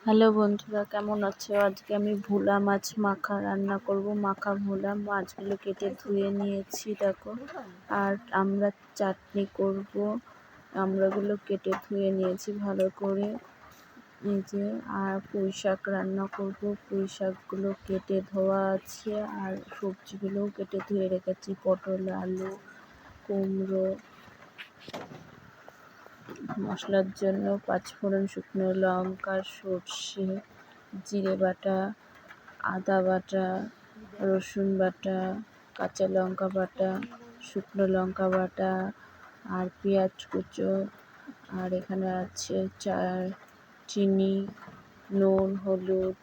Hello বন্ধুরা, কেমন আছো? আজকে আমি ভোলা মাছ মাখা রান্না করব। মাখা ভোলা মাছগুলো কেটে ধুয়ে নিয়েছি দেখো। আর আমরা চাটনি করব। আমড়াগুলো কেটে ধুয়ে নিয়েছি ভালো করে, এই যে। আর পুঁই শাক রান্না করব। পুঁই শাকগুলো কেটে ধোয়া আছে, আর সবজিগুলোও কেটে ধুয়ে রেখেছি, পটল, আলু, কুমড়ো। মশলার জন্য পাঁচফোড়ন, শুকনো লঙ্কা, সর্ষে, জিরে বাটা, আদা বাটা, রসুন বাটা, কাঁচা লঙ্কা বাটা, শুকনো লঙ্কা বাটা, আর পেঁয়াজ কুচো। আর এখানে আছে চিনি, নুন, হলুদ।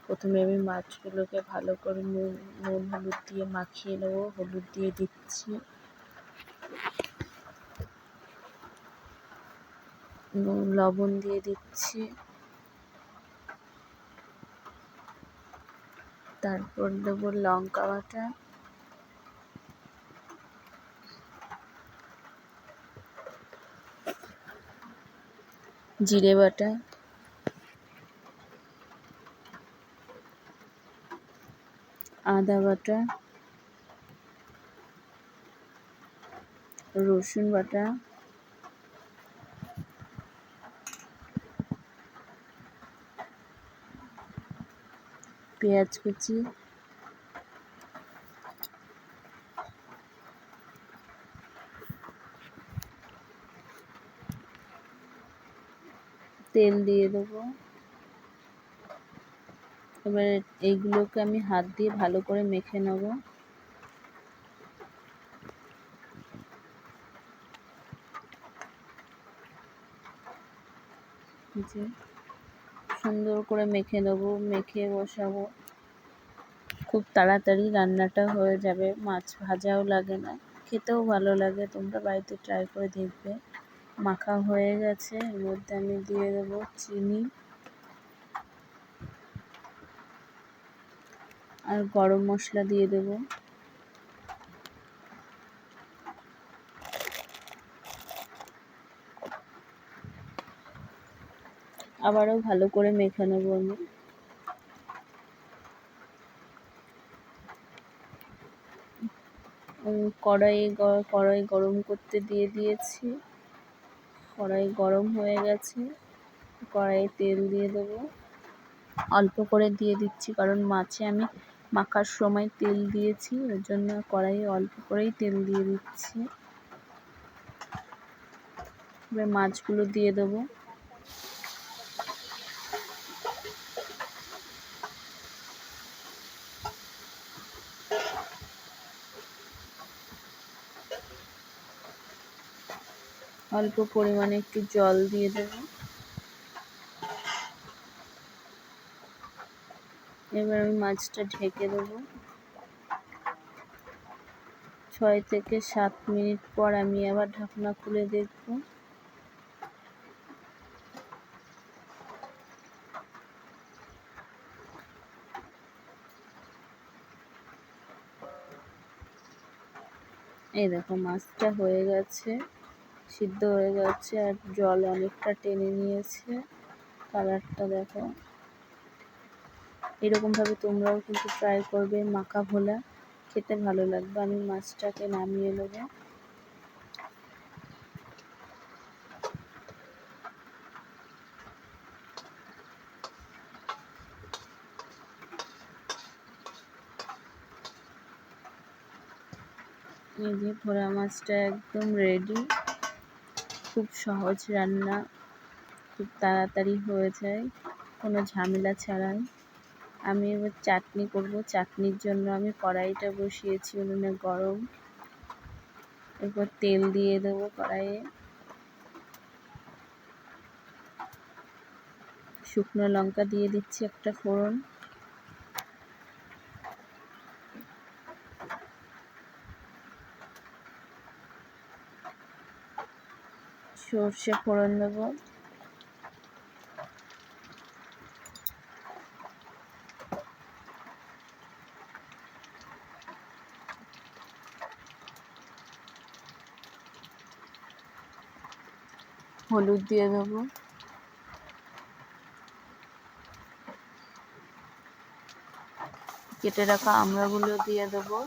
প্রথমে আমি মাছগুলোকে ভালো করে নুন হলুদ দিয়ে মাখিয়ে নেবো। হলুদ দিয়ে দিচ্ছি, লবণ দিয়ে দিচ্ছি, তারপর দেবো লঙ্কা বাটা, জিরে বাটা, আদা বাটা, রসুন বাটা, পেঁয়াজ কুচি, তেল দিয়ে দেবো। এবার এইগুলোকে আমি হাত দিয়ে ভালো করে মেখে নেব। যে সুন্দর করে মেখে নেব, মেখে বসাবো। খুব তাড়াতাড়ি রান্নাটা হয়ে যাবে, মাছ ভাজাও লাগে না, খেতেও ভালো লাগে। তোমরা বাড়িতে ট্রাই করে দেখবে। মাখা হয়ে গেছে, এর মধ্যে আমি দিয়ে দেবো চিনি আর গরম মশলা দিয়ে দেবো। আবারও ভালো করে মেখে নেবো আমি। কড়াই গরম করতে দিয়ে দিয়েছি। কড়াই গরম হয়ে গেছে, কড়াইয়ে তেল দিয়ে দেবো। অল্প করে দিয়ে দিচ্ছি, কারণ মাছে আমি মাখার সময় তেল দিয়েছি, ওর জন্য কড়াইয়ে অল্প করেই তেল দিয়ে দিচ্ছি। এবার মাছগুলো দিয়ে দেবো। অল্প পরিমাণে একটু জল দিয়ে দেবো। এবার আমি মাছটা ঢেকে দেবো। 6 থেকে 7 মিনিট পর আমি আবার ঢাকনা খুলে দেখবো। এই দেখো, মাছটা হয়ে গেছে, সিদ্ধ হয়ে গেছে, আর জল অনেকটা টেনে নিয়েছে। কালারটা দেখো। এরকমভাবে তোমরাও কিন্তু ট্রাই করবে, মাখা ভোলা খেতে ভালো লাগবে। আমি মাছটাকে নামিয়ে নেব। এই যে ভোলা মাছটা একদম রেডি। খুব সহজ রান্না, খুব তাড়াতাড়ি হয়ে যায়, কোনো ঝামেলা ছাড়াই। আমি এবার চাটনি করব। চাটনির জন্য আমি কড়াইটা বসিয়েছি উনুনে গরম। এরপর তেল দিয়ে দেবো কড়াইয়ে। শুকনো লঙ্কা দিয়ে দিচ্ছি একটা ফোড়ন। সর্ষে ফোড়ন দেবো। হলুদ দিয়ে দেবো। কেটে রাখা আমড়াগুলো দিয়ে দেবো।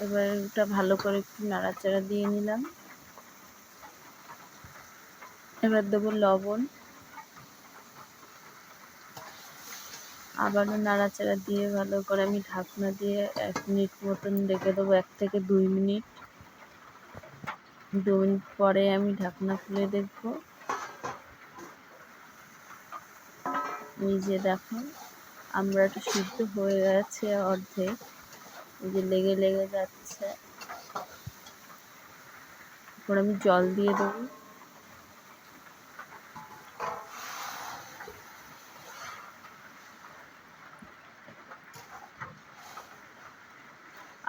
এবার এটা ভালো করে একটু নাড়াচাড়া দিয়ে নিলাম। এবার দেবো লবণ, আবারও নাড়াচাড়া দিয়ে ভালো করে আমি ঢাকনা দিয়ে 1 মিনিট মতন রেখে দেবো, 1 থেকে 2 মিনিট। 2 মিনিট পরে আমি ঢাকনা খুলে দেখব। এই যে দেখো আমড়াটা সিদ্ধ হয়ে গেছে অর্ধেক, এই যে লেগে লেগে যাচ্ছে। এরপর আমি জল দিয়ে দেবো।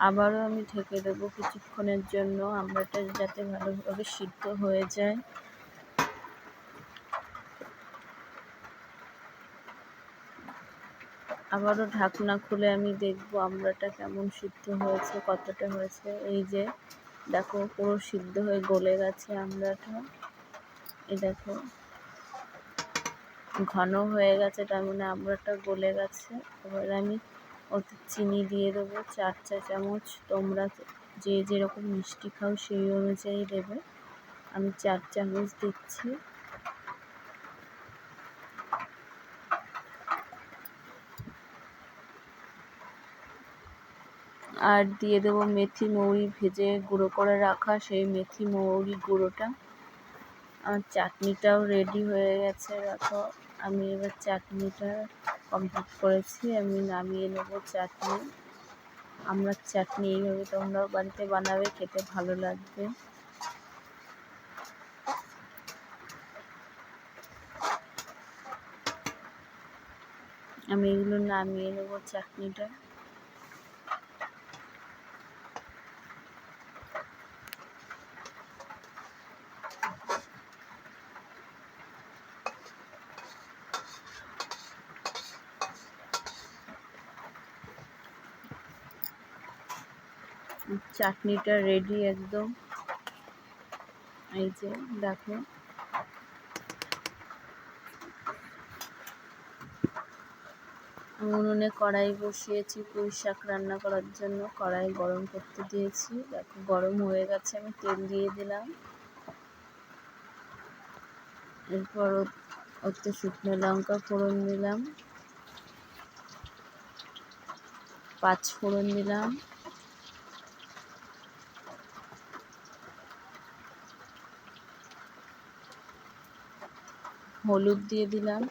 আবারও আমি ঢেকে দেবো কিছুক্ষণের জন্য, আমড়াটা যাতে ভালোভাবে সিদ্ধ হয়ে যায়। আবারও ঢাকনা খুলে আমি দেখব আমড়াটা কেমন সিদ্ধ হয়েছে, কতটা হয়েছে। এই যে দেখো পুরো সিদ্ধ হয়ে গলে গেছে আমড়াটা। এই দেখো ঘন হয়ে গেছে, তার মানে আমড়াটা গলে গেছে। এবার আমি ওতে চিনি দিয়ে দেবো 4 চা চামচ। তোমরা যে যেরকম মিষ্টি খাও সেই অনুযায়ী দেবে। আমি 4 চামচ দিচ্ছি। আর দিয়ে দেবো মেথি মৌরি ভেজে গুঁড়ো করে রাখা, সেই মেথি মৌরি গুঁড়োটা। আমার চাটনিটাও রেডি হয়ে গেছে। দেখো আমি এবার চাটনিটা কমপ্লিট করেছি, আমি নামিয়ে নেবো চাটনি। আমড়ার চাটনি এইভাবে তোমরাও বাড়িতে বানাবে, খেতে ভালো লাগবে। আমি এগুলো নামিয়ে নেবো চাটনিটা। চাটনিটা রেডি একদম। এই যে দেখো উনুনে কড়াই বসিয়েছি পুঁই শাক রান্না করার জন্য। কড়াই গরম করতে দিয়েছি, দেখো গরম হয়ে গেছে। আমি তেল দিয়ে দিলাম। এরপর ওতে শুকনো লঙ্কা ফোড়ন দিলাম, 5 ফোড়ন দিলাম, হলুদ দিয়ে দিলাম।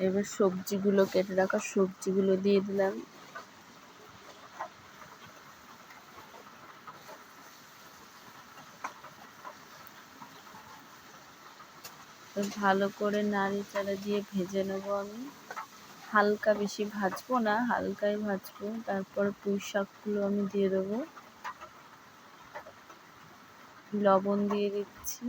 এবার সবজিগুলো, কেটে রাখা সবজিগুলো দিয়ে দিলাম। ভালো করে নাড়াচাড়া দিয়ে ভেজে নেবো আমি। হালকা বেশি ভাজবো না, হালকাই ভাজবো। তারপর পুঁই শাকগুলো আমি দিয়ে দেবো, লবণ দিয়ে দিচ্ছি।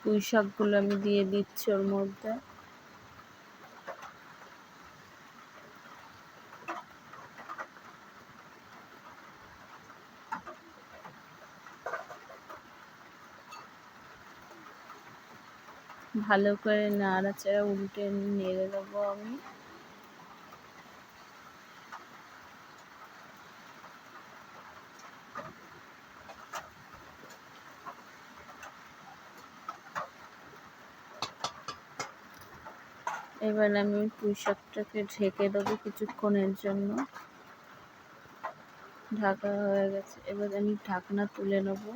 পুঁই শাকগুলো আমি দিয়ে দিচ্ছি ওর মধ্যে। ভালো করে নাড়াচাড়া উল্টে নেড়ে দেবো আমি। এবার আমি পুঁই শাকটাকে ঢেকে দেবো কিছুক্ষণের জন্য। ঢাকা হয়ে গেছে, এবার আমি ঢাকনা তুলে নেবো।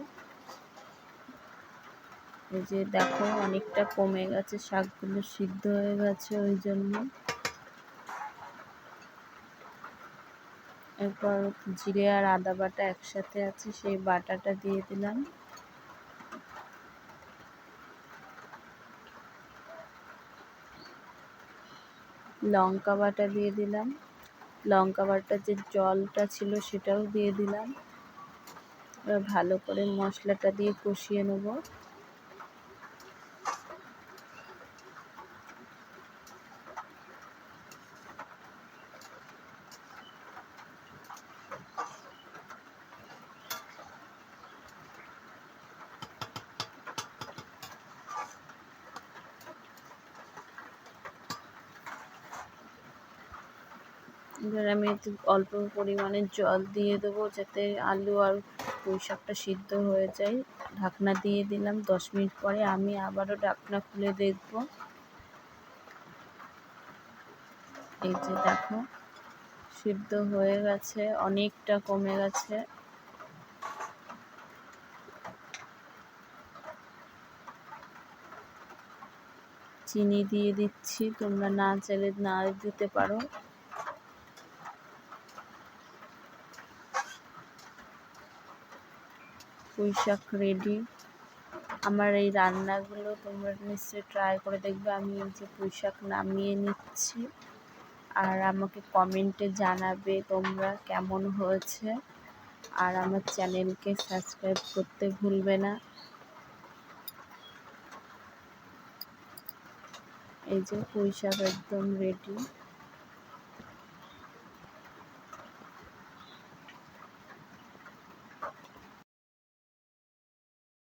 এই যে দেখো অনেকটা কমে গেছে, শাকগুলো সিদ্ধ হয়ে গেছে ওই জন্য। এরপর জিরে আর আদা বাটা একসাথে আছে, সেই বাটাটা দিয়ে দিলাম। লঙ্কা বাটা দিয়ে দিলাম। লঙ্কা বাটার যে জলটা ছিল সেটাও দিয়ে দিলাম। এবার ভালো করে মশলাটা দিয়ে কষিয়ে নেব। এবার আমি একটু অল্প পরিমাণে জল দিয়ে দেবো যাতে আলু আর পুঁই শাকটা সিদ্ধ হয়ে যায়। ঢাকনা দিয়ে দিলাম। 10 মিনিট পরে আমি আবারও ঢাকনা খুলে দেখব। এই যে দেখো, সিদ্ধ হয়ে গেছে, অনেকটা কমে গেছে। চিনি দিয়ে দিচ্ছি, তোমরা না চাইলে না দিতে পারো। পুঁই শাক রেডি। আমার এই রান্নাগুলো তোমরা নিশ্চয়ই ট্রাই করে দেখবে। আমি এই যে পুঁই শাক নামিয়ে নিচ্ছি, আর আমাকে কমেন্টে জানাবে তোমরা কেমন হয়েছে। আর আমার চ্যানেলকে সাবস্ক্রাইব করতে ভুলবে না। এই যে পুঁই শাক একদম রেডি।